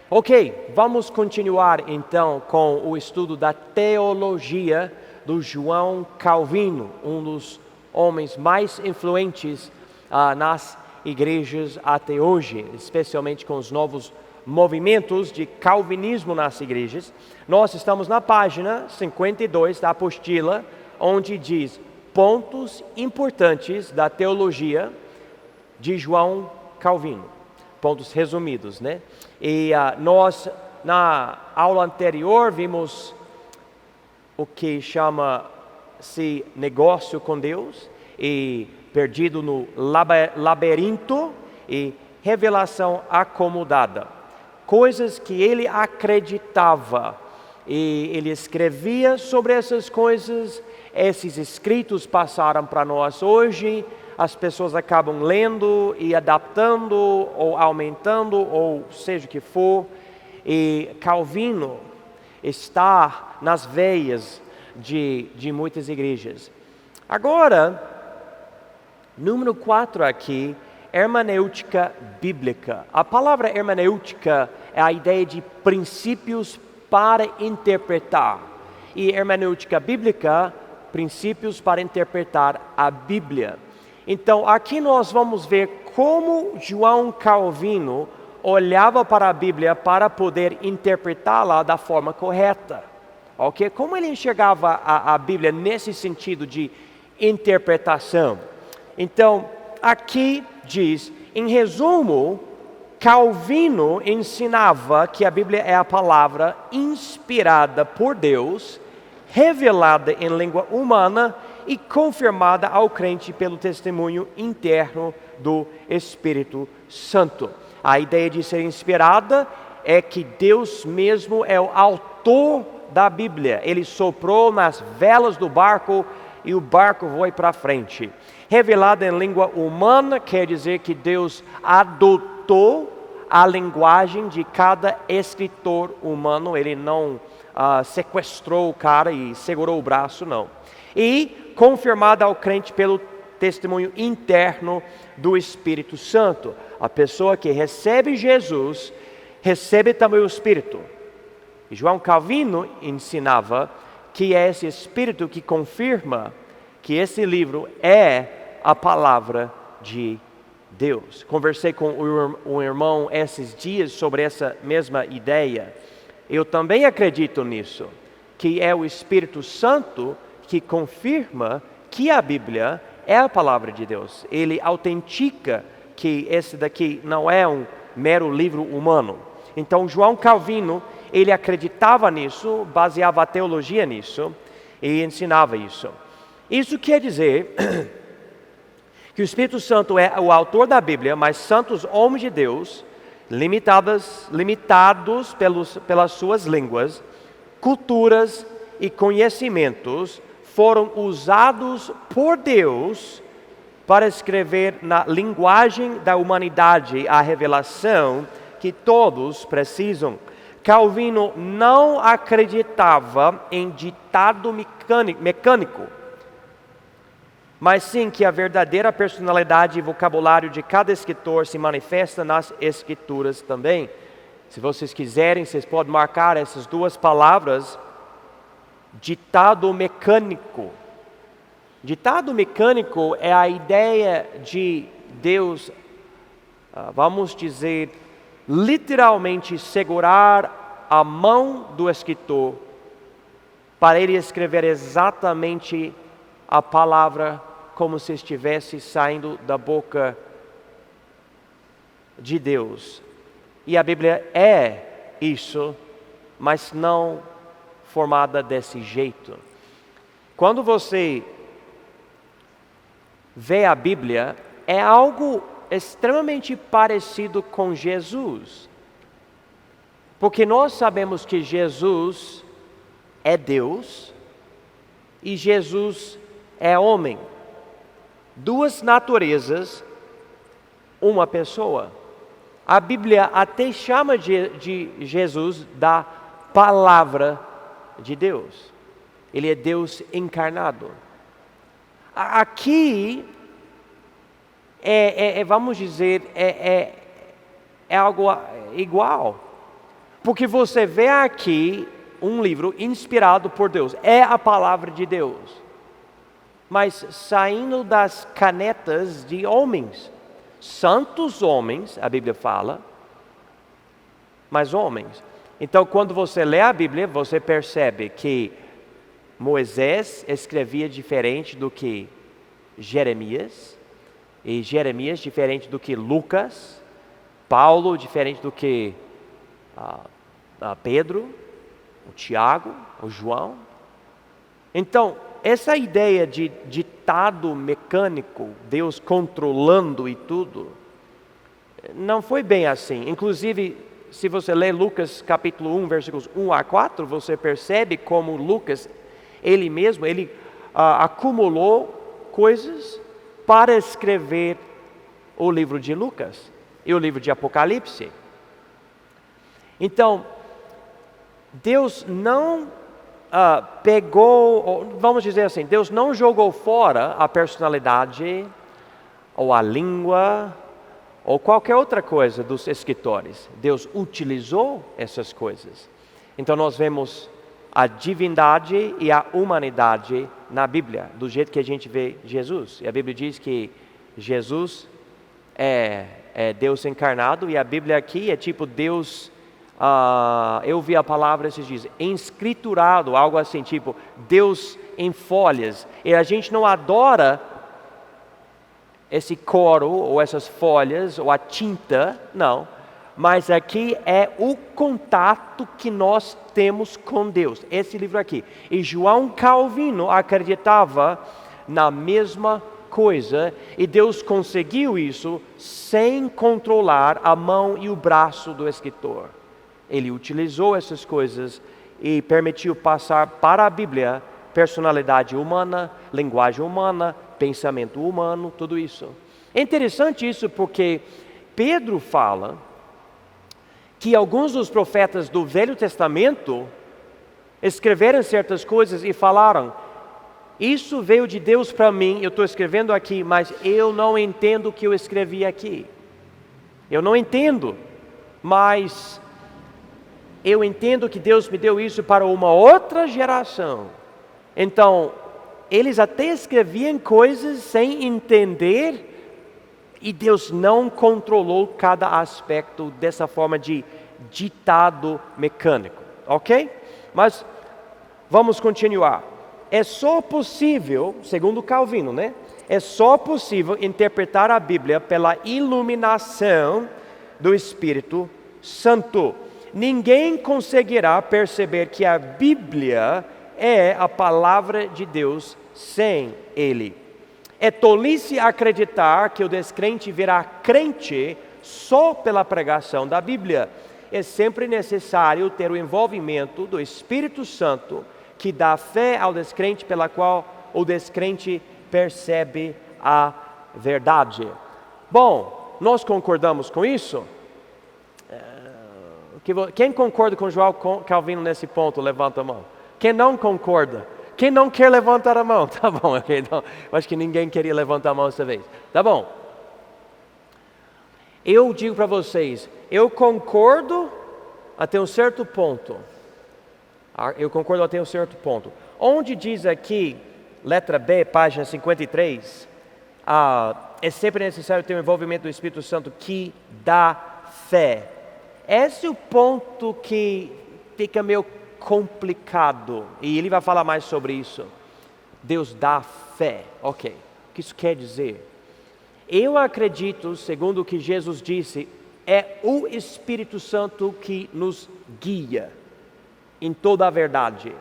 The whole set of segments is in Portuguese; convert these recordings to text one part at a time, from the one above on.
Ok, vamos continuar então com o estudo da teologia do João Calvino, um dos homens mais influentes nas igrejas até hoje, especialmente com os novos movimentos de calvinismo nas igrejas. Nós estamos na página 52 da apostila, onde diz pontos importantes da teologia de João Calvino. Pontos resumidos, né? E nós, na aula anterior, vimos o que chama-se negócio com Deus, e perdido no labirinto, e revelação acomodada. Coisas que ele acreditava, e ele escrevia sobre essas coisas. Esses escritos passaram para nós hoje. As pessoas acabam lendo e adaptando, ou aumentando, ou seja o que for. E Calvino está nas veias de muitas igrejas. Agora, número 4 aqui, hermenêutica bíblica. A palavra hermenêutica é a ideia de princípios para interpretar. E hermenêutica bíblica, princípios para interpretar a Bíblia. Então, aqui nós vamos ver como João Calvino olhava para a Bíblia para poder interpretá-la da forma correta. Ok? Como ele enxergava a Bíblia nesse sentido de interpretação. Então, aqui diz, em resumo, Calvino ensinava que a Bíblia é a palavra inspirada por Deus, revelada em língua humana e confirmada ao crente pelo testemunho interno do Espírito Santo. A ideia de ser inspirada é que Deus mesmo é o autor da Bíblia. Ele soprou nas velas do barco e o barco foi para frente. Revelada em língua humana quer dizer que Deus adotou a linguagem de cada escritor humano. Ele não sequestrou o cara e segurou o braço, não. E confirmada ao crente pelo testemunho interno do Espírito Santo. A pessoa que recebe Jesus, recebe também o Espírito. E João Calvino ensinava que é esse Espírito que confirma que esse livro é a palavra de Deus. Conversei com um irmão esses dias sobre essa mesma ideia. Eu também acredito nisso, que é o Espírito Santo que confirma que a Bíblia é a palavra de Deus. Ele autentica que esse daqui não é um mero livro humano. Então, João Calvino, ele acreditava nisso, baseava a teologia nisso e ensinava isso. Isso quer dizer que o Espírito Santo é o autor da Bíblia, mas santos homens de Deus, limitados pelas suas línguas, culturas e conhecimentos, foram usados por Deus para escrever na linguagem da humanidade a revelação que todos precisam. Calvino não acreditava em ditado mecânico, mas sim que a verdadeira personalidade e vocabulário de cada escritor se manifesta nas escrituras também. Se vocês quiserem, vocês podem marcar essas duas palavras, ditado mecânico. Ditado mecânico é a ideia de Deus, vamos dizer, literalmente segurar a mão do escritor para ele escrever exatamente a palavra como se estivesse saindo da boca de Deus. E a Bíblia é isso, mas não formada desse jeito. Quando você vê a Bíblia, é algo extremamente parecido com Jesus. Porque nós sabemos que Jesus é Deus e Jesus é homem. Duas naturezas, uma pessoa. A Bíblia até chama de Jesus da palavra de Deus. Ele é Deus encarnado. Aqui vamos dizer, é algo igual. Porque você vê aqui um livro inspirado por Deus, é a palavra de Deus, mas saindo das canetas de homens, santos homens, a Bíblia fala, mas homens. Então, quando você lê a Bíblia, você percebe que Moisés escrevia diferente do que Jeremias, e Jeremias diferente do que Lucas, Paulo diferente do que Pedro, o Tiago, o João. Então, essa ideia de ditado mecânico, Deus controlando e tudo, não foi bem assim. Inclusive, se você lê Lucas capítulo 1, versículos 1 a 4, você percebe como Lucas, ele mesmo, acumulou coisas para escrever o livro de Lucas e o livro de Apocalipse. Então, Deus não vamos dizer assim, Deus não jogou fora a personalidade ou a língua ou qualquer outra coisa dos escritores. Deus utilizou essas coisas. Então nós vemos a divindade e a humanidade na Bíblia, do jeito que a gente vê Jesus. E a Bíblia diz que Jesus é Deus encarnado, e a Bíblia aqui é tipo Deus, eu vi a palavra esses dias, escriturado, algo assim, tipo Deus em folhas. E a gente não adora esse coro, ou essas folhas, ou a tinta, não. Mas aqui é o contato que nós temos com Deus, esse livro aqui. E João Calvino acreditava na mesma coisa, e Deus conseguiu isso sem controlar a mão e o braço do escritor. Ele utilizou essas coisas e permitiu passar para a Bíblia personalidade humana, linguagem humana, pensamento humano, tudo isso. É interessante isso porque Pedro fala que alguns dos profetas do Velho Testamento escreveram certas coisas e falaram: isso veio de Deus para mim, eu estou escrevendo aqui, mas eu não entendo o que eu escrevi aqui. Eu não entendo, mas eu entendo que Deus me deu isso para uma outra geração. Então, eles até escreviam coisas sem entender, e Deus não controlou cada aspecto dessa forma de ditado mecânico, ok? Mas vamos continuar. É só possível, segundo Calvino, é só possível interpretar a Bíblia pela iluminação do Espírito Santo. Ninguém conseguirá perceber que a Bíblia é a palavra de Deus sem Ele. É tolice acreditar que o descrente virá crente só pela pregação da Bíblia. É sempre necessário ter o envolvimento do Espírito Santo, que dá fé ao descrente, pela qual o descrente percebe a verdade. Bom, nós concordamos com isso? Quem concorda com João Calvino nesse ponto, levanta a mão. Quem não concorda? Quem não quer levantar a mão? Tá bom, ok. Então, acho que ninguém queria levantar a mão dessa vez. Tá bom. Eu digo para vocês, eu concordo até um certo ponto. Eu concordo até um certo ponto. Onde diz aqui, letra B, página 53, é sempre necessário ter o envolvimento do Espírito Santo que dá fé. Esse é o ponto que fica meio complicado, e ele vai falar mais sobre isso. Deus dá fé, ok. O que isso quer dizer? Eu acredito, segundo o que Jesus disse, é o Espírito Santo que nos guia em toda a verdade.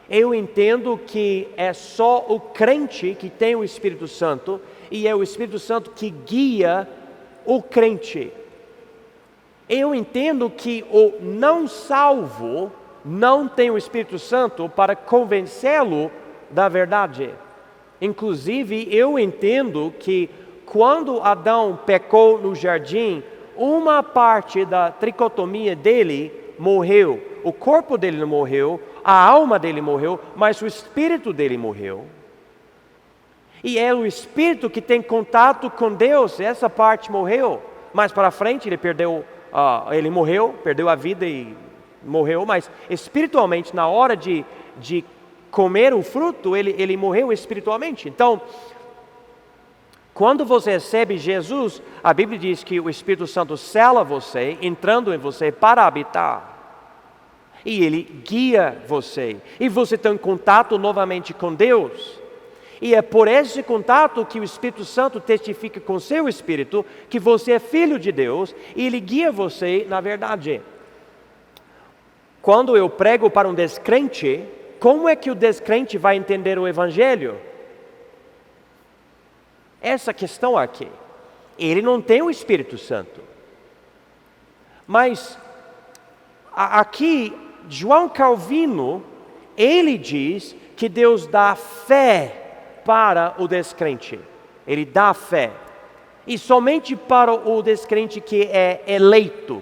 Eu entendo que é só o crente que tem o Espírito Santo, e é o Espírito Santo que guia o crente. Eu entendo que o não salvo não tem o Espírito Santo para convencê-lo da verdade. Inclusive, eu entendo que quando Adão pecou no jardim, uma parte da tricotomia dele morreu. O corpo dele não morreu, a alma dele morreu, mas o espírito dele morreu. E é o espírito que tem contato com Deus, essa parte morreu. Mais para frente ele morreu, perdeu a vida e morreu, mas espiritualmente, na hora de comer o fruto, ele morreu espiritualmente. Então, quando você recebe Jesus, a Bíblia diz que o Espírito Santo sela você, entrando em você para habitar. E ele guia você. E você tem contato novamente com Deus. E é por esse contato que o Espírito Santo testifica com seu Espírito que você é filho de Deus e ele guia você na verdade. Quando eu prego para um descrente, como é que o descrente vai entender o Evangelho? Essa questão aqui. Ele não tem o Espírito Santo. Mas aqui, João Calvino, ele diz que Deus dá fé para o descrente. Ele dá fé. E somente para o descrente que é eleito.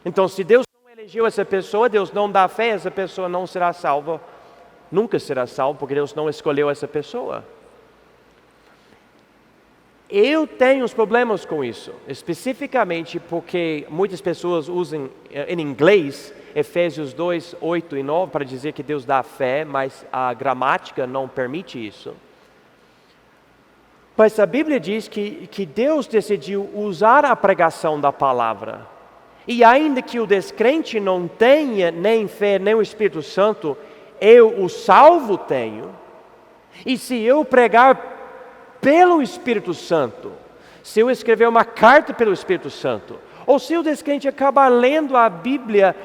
Então, se Deus não elegeu essa pessoa, Deus não dá fé, essa pessoa não será salva. Nunca será salva, porque Deus não escolheu essa pessoa. Eu tenho uns problemas com isso, especificamente porque muitas pessoas usam em inglês Efésios 2, 8 e 9 para dizer que Deus dá fé, mas a gramática não permite isso. Mas a Bíblia diz que Deus decidiu usar a pregação da palavra. E ainda que o descrente não tenha nem fé, nem o Espírito Santo, eu, o salvo, tenho. E se eu pregar pelo Espírito Santo, se eu escrever uma carta pelo Espírito Santo, ou se o descrente acabar lendo a Bíblia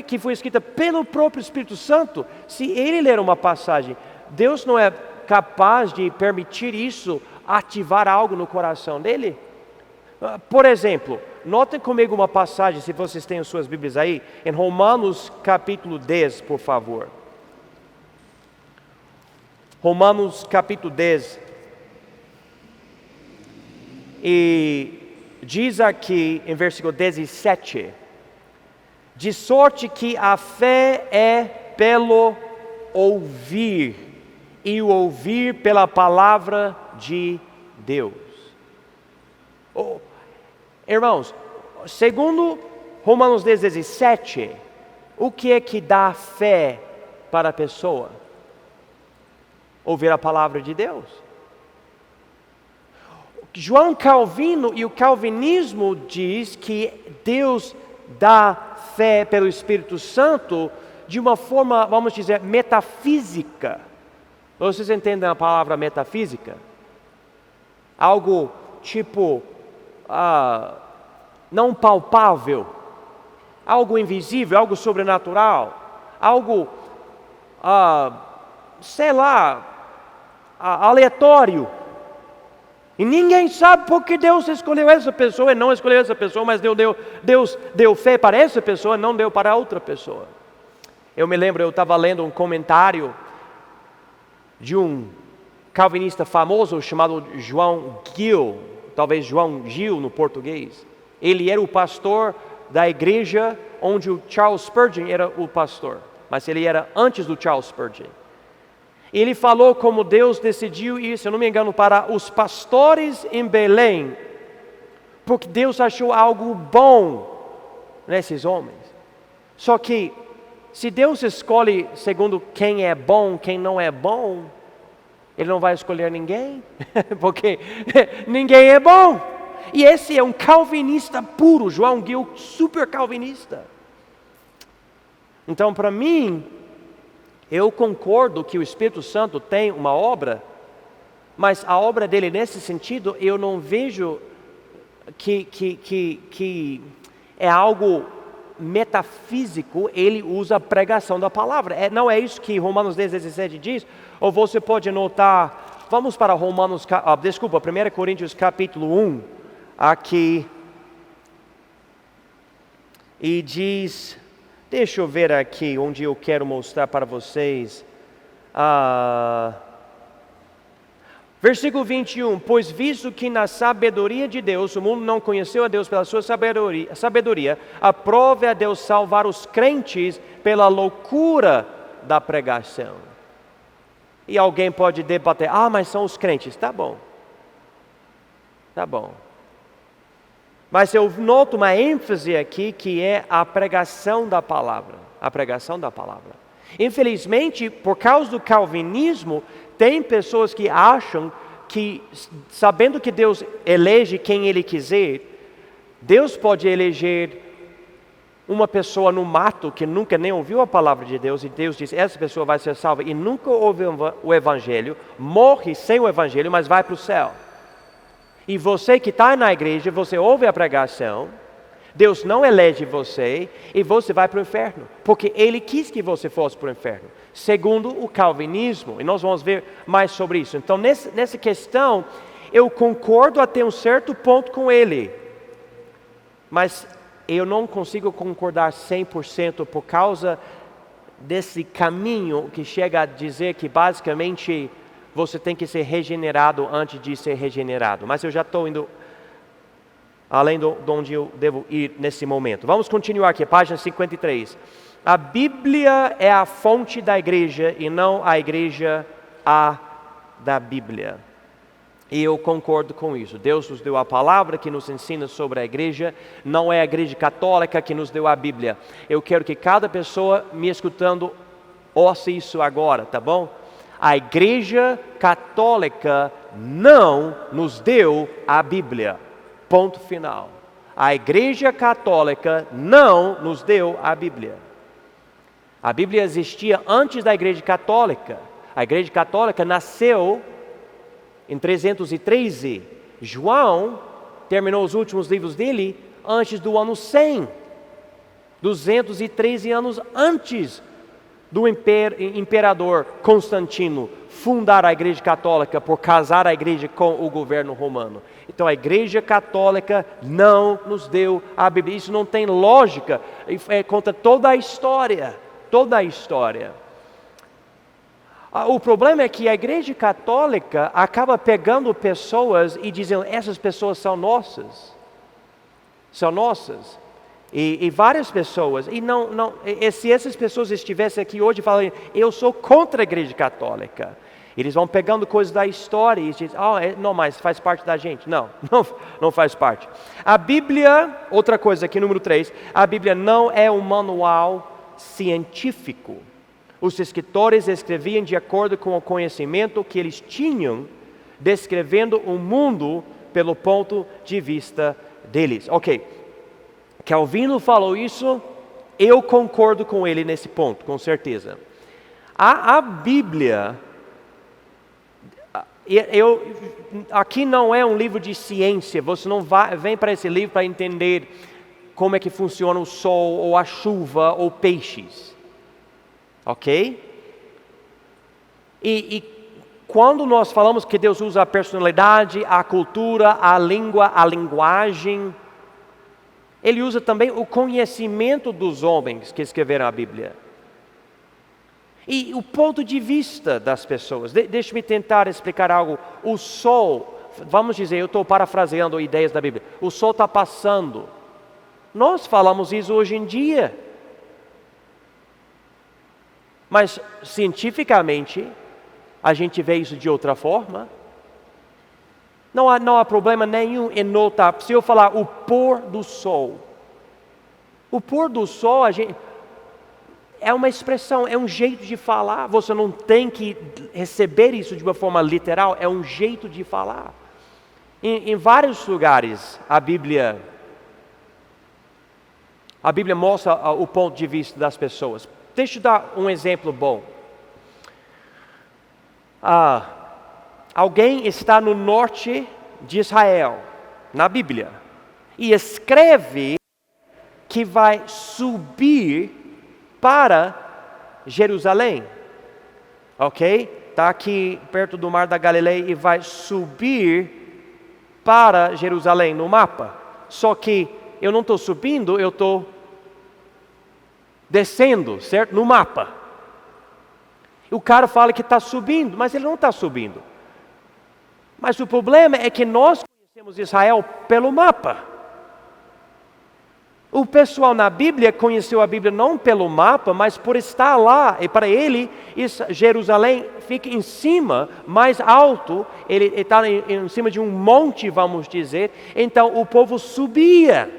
que foi escrita pelo próprio Espírito Santo, se ele ler uma passagem, Deus não é capaz de permitir isso ativar algo no coração dele? Por exemplo, notem comigo uma passagem, se vocês têm as suas Bíblias aí, em Romanos capítulo 10, por favor. Romanos capítulo 10. E diz aqui em versículo 17, de sorte que a fé é pelo ouvir, e o ouvir pela palavra de Deus. Irmãos, segundo Romanos 10, 17, o que é que dá fé para a pessoa? Ouvir a palavra de Deus. João Calvino e o calvinismo diz que Deus dá fé pelo Espírito Santo de uma forma, vamos dizer, metafísica. Vocês entendem a palavra metafísica? Algo tipo, não palpável, algo invisível, algo sobrenatural, algo, sei lá, aleatório. E ninguém sabe por que Deus escolheu essa pessoa e não escolheu essa pessoa, mas Deus deu fé para essa pessoa e não deu para outra pessoa. Eu me lembro, eu estava lendo um comentário de um calvinista famoso chamado João Gil, talvez João Gil no português. Ele era o pastor da igreja onde o Charles Spurgeon era o pastor, mas ele era antes do Charles Spurgeon. Ele falou como Deus decidiu ir, se eu não me engano, para os pastores em Belém, porque Deus achou algo bom nesses homens. Só que, se Deus escolhe segundo quem é bom, quem não é bom, Ele não vai escolher ninguém, porque ninguém é bom. E esse é um calvinista puro, João Gil, super calvinista. Então, para mim, eu concordo que o Espírito Santo tem uma obra, mas a obra dele nesse sentido, eu não vejo que é algo metafísico. Ele usa a pregação da palavra. Não é isso que Romanos 10, 17 diz? Ou você pode notar, vamos para 1 Coríntios capítulo 1, aqui, e diz... Deixa eu ver aqui onde eu quero mostrar para vocês. Versículo 21. Pois visto que na sabedoria de Deus, o mundo não conheceu a Deus pela sua sabedoria, aprove a Deus salvar os crentes pela loucura da pregação. E alguém pode debater, mas são os crentes. Tá bom. Mas eu noto uma ênfase aqui que é a pregação da palavra. A pregação da palavra. Infelizmente, por causa do calvinismo, tem pessoas que acham que, sabendo que Deus elege quem Ele quiser, Deus pode eleger uma pessoa no mato que nunca nem ouviu a palavra de Deus, e Deus diz, essa pessoa vai ser salva, e nunca ouve o Evangelho, morre sem o Evangelho, mas vai para o céu. E você que está na igreja, você ouve a pregação, Deus não elege você, e você vai para o inferno, porque Ele quis que você fosse para o inferno, segundo o calvinismo, e nós vamos ver mais sobre isso. Então, nessa questão, eu concordo até um certo ponto com ele, mas eu não consigo concordar 100% por causa desse caminho que chega a dizer que basicamente você tem que ser regenerado antes de ser regenerado. Mas eu já estou indo além de onde eu devo ir nesse momento. Vamos continuar aqui, página 53. A Bíblia é a fonte da igreja e não a igreja a da Bíblia. E eu concordo com isso. Deus nos deu a palavra que nos ensina sobre a igreja, não é a igreja católica que nos deu a Bíblia. Eu quero que cada pessoa me escutando ouça isso agora, tá bom? A igreja católica não nos deu a Bíblia. Ponto final. A igreja católica não nos deu a Bíblia. A Bíblia existia antes da igreja católica. A igreja católica nasceu em 313, João terminou os últimos livros dele antes do ano 100, 213 anos antes do imperador Constantino fundar a igreja católica por casar a igreja com o governo romano. Então a igreja católica não nos deu a Bíblia. Isso não tem lógica, conta toda a história, toda a história. O problema é que a igreja católica acaba pegando pessoas e dizendo, essas pessoas são nossas. São nossas. E várias pessoas, se essas pessoas estivessem aqui hoje falando, eu sou contra a igreja católica. Eles vão pegando coisas da história e dizem, não, mas faz parte da gente. Não faz parte. A Bíblia, outra coisa aqui, número 3, a Bíblia não é um manual científico. Os escritores escreviam de acordo com o conhecimento que eles tinham, descrevendo o mundo pelo ponto de vista deles. Ok, Calvino falou isso, eu concordo com ele nesse ponto, com certeza. A Bíblia, aqui não é um livro de ciência, você não vem para esse livro para entender como é que funciona o sol, ou a chuva, ou peixes. Ok? E quando nós falamos que Deus usa a personalidade, a cultura, a língua, a linguagem, Ele usa também o conhecimento dos homens que escreveram a Bíblia. E o ponto de vista das pessoas. Deixe-me tentar explicar algo. O sol, vamos dizer, eu estou parafraseando ideias da Bíblia. O sol está passando. Nós falamos isso hoje em dia. Mas, cientificamente, a gente vê isso de outra forma. Não há problema nenhum em notar. Se eu falar o pôr do sol. O pôr do sol, é uma expressão, é um jeito de falar. Você não tem que receber isso de uma forma literal. É um jeito de falar. Em vários lugares, a Bíblia mostra o ponto de vista das pessoas. Deixa eu dar um exemplo bom. Alguém está no norte de Israel, na Bíblia, e escreve que vai subir para Jerusalém. Ok? Está aqui perto do Mar da Galileia e vai subir para Jerusalém no mapa. Só que eu não estou subindo, eu estou descendo, certo? No mapa. O cara fala que está subindo, mas ele não está subindo. Mas o problema é que nós conhecemos Israel pelo mapa. O pessoal na Bíblia conheceu a Bíblia não pelo mapa, mas por estar lá. E para ele, Jerusalém fica em cima, mais alto. Ele está em cima de um monte, vamos dizer. Então o povo subia.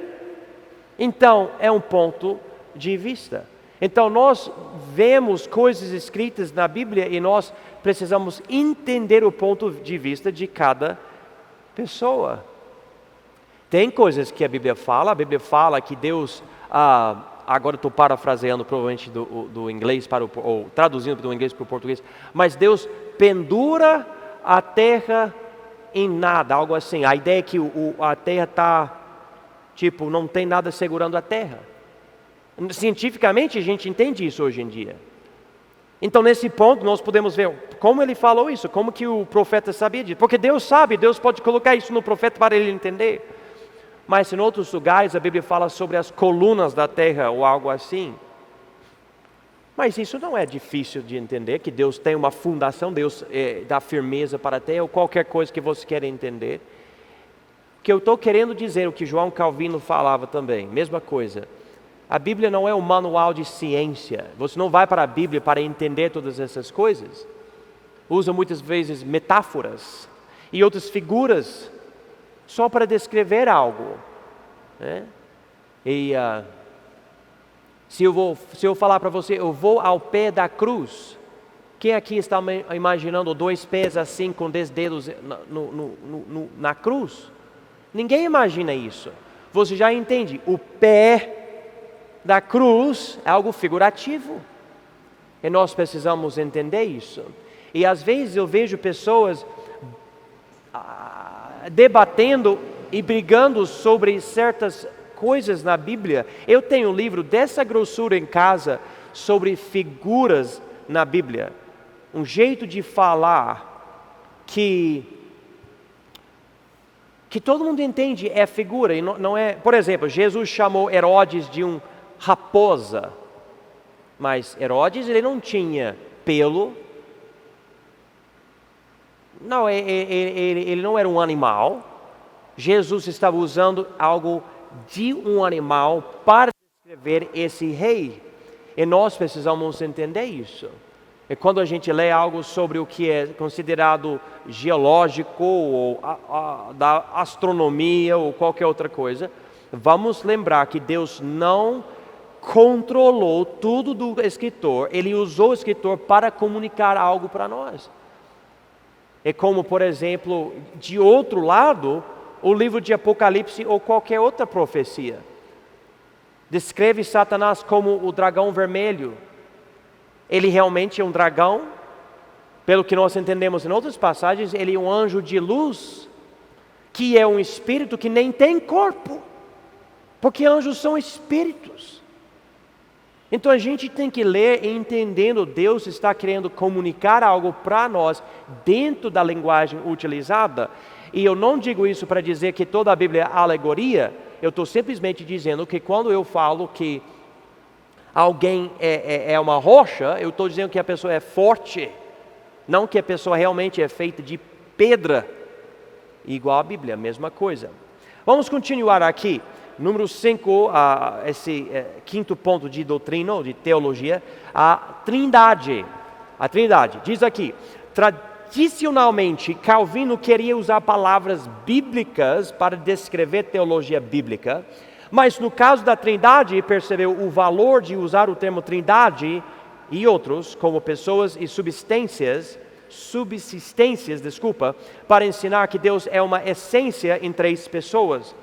Então é um ponto de vista. Então nós vemos coisas escritas na Bíblia e nós precisamos entender o ponto de vista de cada pessoa. Tem coisas que a Bíblia fala que Deus, agora estou parafraseando provavelmente do inglês ou traduzindo do inglês para o português, mas Deus pendura a terra em nada, algo assim. A ideia é que a terra está, não tem nada segurando a terra. Cientificamente a gente entende isso hoje em dia. Então nesse ponto nós podemos ver como ele falou isso, como que o profeta sabia disso. Porque Deus sabe, Deus pode colocar isso no profeta para ele entender. Mas em outros lugares a Bíblia fala sobre as colunas da terra ou algo assim. Mas isso não é difícil de entender, que Deus tem uma fundação, Deus dá firmeza para a terra, ou qualquer coisa que você queira entender. O que eu estou querendo dizer, o que João Calvino falava também, mesma coisa. A Bíblia não é um manual de ciência. Você não vai para a Bíblia para entender todas essas coisas. Usa muitas vezes metáforas e outras figuras só para descrever algo, né? E se eu falar para você, eu vou ao pé da cruz, quem aqui está imaginando 2 pés assim com 10 dedos na cruz? Ninguém imagina isso. Você já entende, o pé da cruz é algo figurativo, e nós precisamos entender isso. E às vezes eu vejo pessoas debatendo e brigando sobre certas coisas na Bíblia. Eu tenho um livro dessa grossura em casa sobre figuras na Bíblia, um jeito de falar que todo mundo entende é figura e não é. Por exemplo, Jesus chamou Herodes de um raposa, mas Herodes ele não tinha pelo. Não, ele não era um animal. Jesus estava usando algo de um animal para descrever esse rei. E nós precisamos entender isso. E quando a gente lê algo sobre o que é considerado geológico, ou da astronomia, ou qualquer outra coisa, vamos lembrar que Deus não controlou tudo do escritor. Ele usou o escritor para comunicar algo para nós. É como, por exemplo, de outro lado, o livro de Apocalipse ou qualquer outra profecia. Descreve Satanás como o dragão vermelho. Ele realmente é um dragão? Pelo que nós entendemos em outras passagens, ele é um anjo de luz, que é um espírito que nem tem corpo, porque anjos são espíritos. Então a gente tem que ler e entendendo, Deus está querendo comunicar algo para nós dentro da linguagem utilizada. E eu não digo isso para dizer que toda a Bíblia é alegoria. Eu estou simplesmente dizendo que quando eu falo que alguém é uma rocha, eu estou dizendo que a pessoa é forte, não que a pessoa realmente é feita de pedra. Igual a Bíblia, a mesma coisa. Vamos continuar aqui. Número 5, esse quinto ponto de doutrina, ou de teologia, a Trindade. A Trindade, diz aqui, tradicionalmente Calvino queria usar palavras bíblicas para descrever teologia bíblica, mas no caso da Trindade percebeu o valor de usar o termo Trindade e outros, como pessoas e subsistências, para ensinar que Deus é uma essência em 3 pessoas.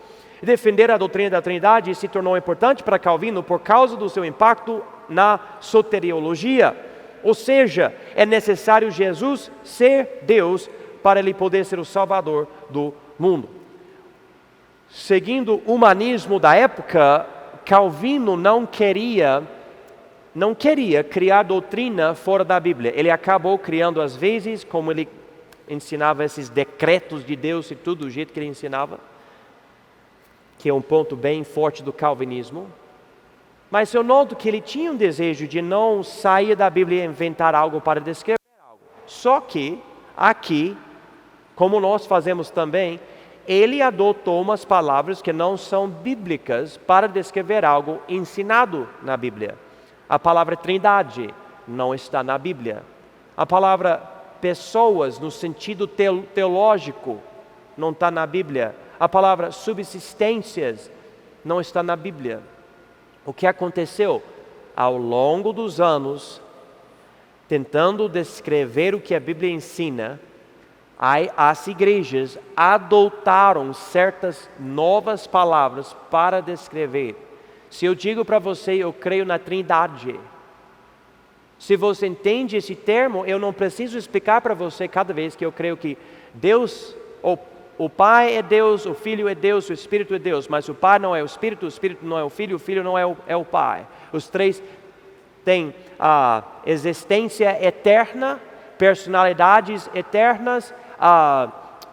Defender a doutrina da Trindade se tornou importante para Calvino por causa do seu impacto na soteriologia. Ou seja, é necessário Jesus ser Deus para ele poder ser o Salvador do mundo. Seguindo o humanismo da época, Calvino não queria criar doutrina fora da Bíblia. Ele acabou criando às vezes, como ele ensinava esses decretos de Deus e tudo do jeito que ele ensinava, que é um ponto bem forte do calvinismo. Mas eu noto que ele tinha um desejo de não sair da Bíblia e inventar algo para descrever algo. Só que, aqui, como nós fazemos também, ele adotou umas palavras que não são bíblicas para descrever algo ensinado na Bíblia. A palavra trindade não está na Bíblia. A palavra pessoas, no sentido teológico, não está na Bíblia. A palavra subsistências não está na Bíblia. O que aconteceu? Ao longo dos anos, tentando descrever o que a Bíblia ensina, as igrejas adotaram certas novas palavras para descrever. Se eu digo para você, eu creio na Trindade, se você entende esse termo, eu não preciso explicar para você cada vez que eu creio que Deus, o Pai é Deus, o Filho é Deus, o Espírito é Deus, mas o Pai não é o Espírito não é o Filho não é o Pai. Os três têm a existência eterna, personalidades eternas,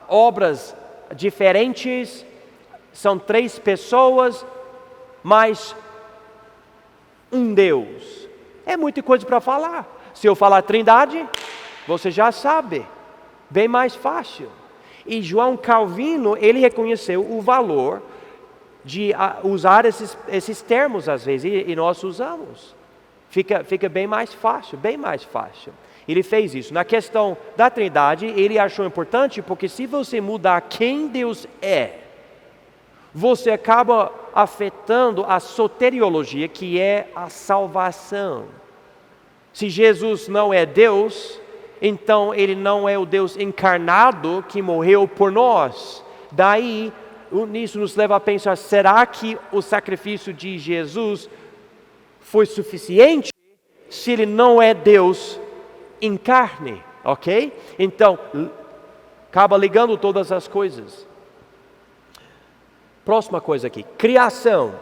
obras diferentes, são três pessoas, mas um Deus. É muita coisa para falar. Se eu falar Trindade, você já sabe, bem mais fácil. E João Calvino, ele reconheceu o valor de usar esses termos às vezes, e nós usamos. Fica bem mais fácil, bem mais fácil. Ele fez isso. Na questão da Trindade, ele achou importante, porque se você mudar quem Deus é, você acaba afetando a soteriologia, que é a salvação. Se Jesus não é Deus, então ele não é o Deus encarnado que morreu por nós. Daí, isso nos leva a pensar, será que o sacrifício de Jesus foi suficiente se ele não é Deus em carne? Ok? Então, acaba ligando todas as coisas. Próxima coisa aqui, criação.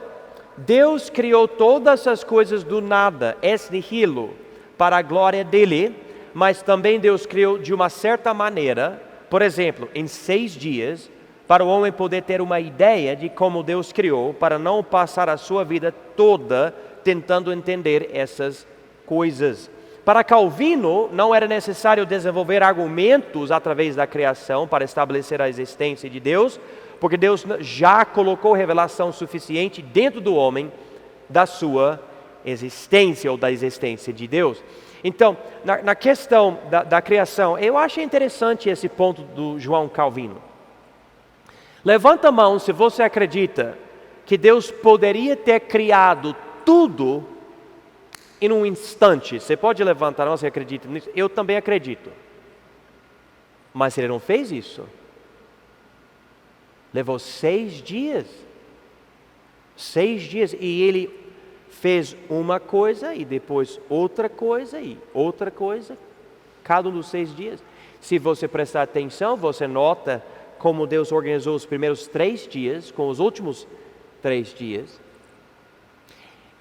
Deus criou todas as coisas do nada, ex nihilo, para a glória dele, mas também Deus criou de uma certa maneira, por exemplo, em 6 dias, para o homem poder ter uma ideia de como Deus criou, para não passar a sua vida toda tentando entender essas coisas. Para Calvino, não era necessário desenvolver argumentos através da criação para estabelecer a existência de Deus, porque Deus já colocou revelação suficiente dentro do homem da sua existência ou da existência de Deus. Então, na questão da criação, eu acho interessante esse ponto do João Calvino. Levanta a mão se você acredita que Deus poderia ter criado tudo em um instante. Você pode levantar a mão se acredita nisso? Eu também acredito. Mas ele não fez isso. Levou 6 dias. 6 dias. E ele fez uma coisa e depois outra coisa e outra coisa. Cada um dos 6 dias. Se você prestar atenção, você nota como Deus organizou os primeiros 3 dias com os últimos 3 dias.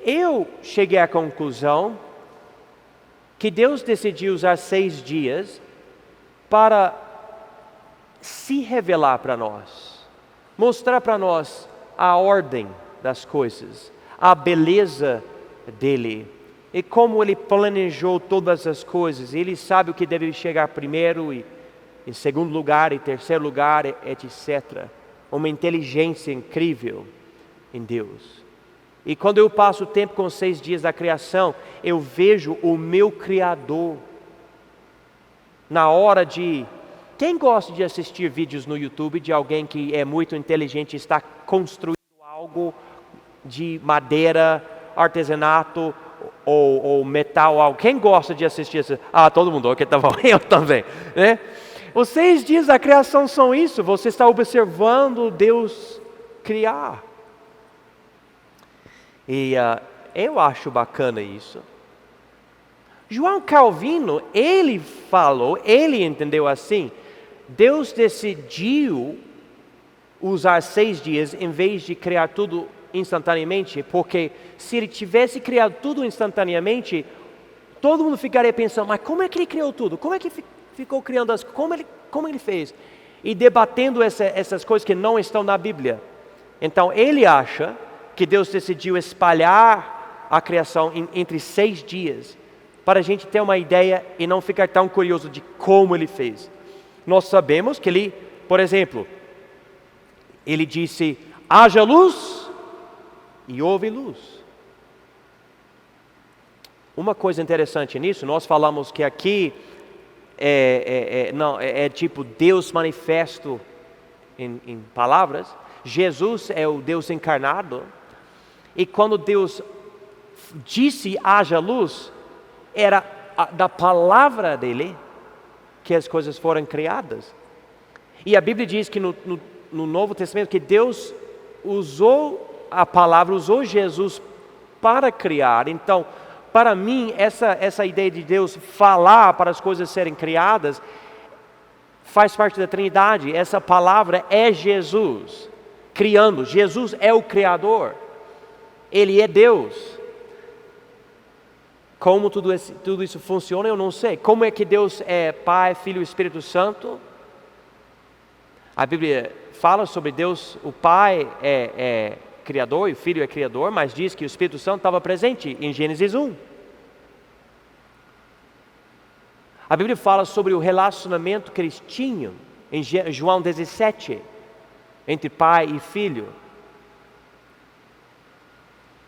Eu cheguei à conclusão que Deus decidiu usar 6 dias para se revelar para nós, mostrar para nós a ordem das coisas, a beleza dele e como ele planejou todas as coisas. Ele sabe o que deve chegar primeiro e em segundo lugar e terceiro lugar, etc. Uma inteligência incrível em Deus. E quando eu passo o tempo com 6 dias da criação, eu vejo o meu Criador. Na hora de... Quem gosta de assistir vídeos no YouTube de alguém que é muito inteligente e está construindo algo de madeira, artesanato ou metal, algo? Quem gosta de assistir isso? Todo mundo, ok, tá bom, eu também, né? Os 6 dias da criação são isso, você está observando Deus criar. E eu acho bacana isso. João Calvino, ele entendeu assim, Deus decidiu usar 6 dias em vez de criar tudo instantaneamente, porque se ele tivesse criado tudo instantaneamente, todo mundo ficaria pensando, mas como é que ele criou tudo? Como é que ficou criando como ele fez? E debatendo essas coisas que não estão na Bíblia. Então ele acha que Deus decidiu espalhar a criação entre 6 dias, para a gente ter uma ideia e não ficar tão curioso de como ele fez. Nós sabemos que ele, por exemplo, Ele disse: haja luz, e houve luz. Uma coisa interessante nisso, nós falamos que aqui é tipo Deus manifesto em palavras. Jesus é o Deus encarnado. E quando Deus disse haja luz, era da palavra dele que as coisas foram criadas. E a Bíblia diz que no Novo Testamento que Deus usou a palavra, usou Jesus para criar. Então, para mim, essa ideia de Deus falar para as coisas serem criadas faz parte da Trindade. Essa palavra é Jesus criando. Jesus é o Criador. Ele é Deus. Como tudo isso funciona, eu não sei. Como é que Deus é Pai, Filho e Espírito Santo? A Bíblia fala sobre Deus, o Pai é Criador e o Filho é Criador, mas diz que o Espírito Santo estava presente em Gênesis 1. A Bíblia fala sobre o relacionamento que eles tinham em João 17, entre pai e filho.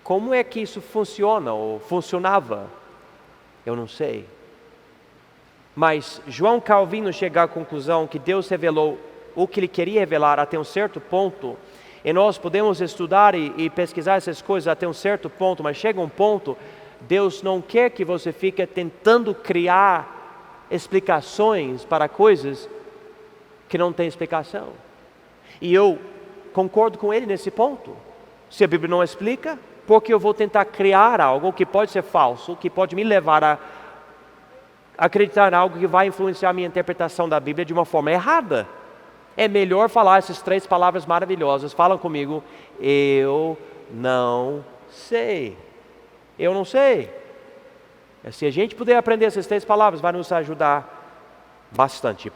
Como é que isso funciona ou funcionava? Eu não sei. Mas João Calvino chega à conclusão que Deus revelou o que Ele queria revelar até um certo ponto. E nós podemos estudar e pesquisar essas coisas até um certo ponto, mas chega um ponto, Deus não quer que você fique tentando criar explicações para coisas que não têm explicação. E eu concordo com ele nesse ponto. Se a Bíblia não explica, porque eu vou tentar criar algo que pode ser falso, que pode me levar a acreditar em algo que vai influenciar a minha interpretação da Bíblia de uma forma errada. É melhor falar essas 3 palavras maravilhosas. Falam comigo: eu não sei. Eu não sei. Se a gente puder aprender essas 3 palavras, vai nos ajudar bastante.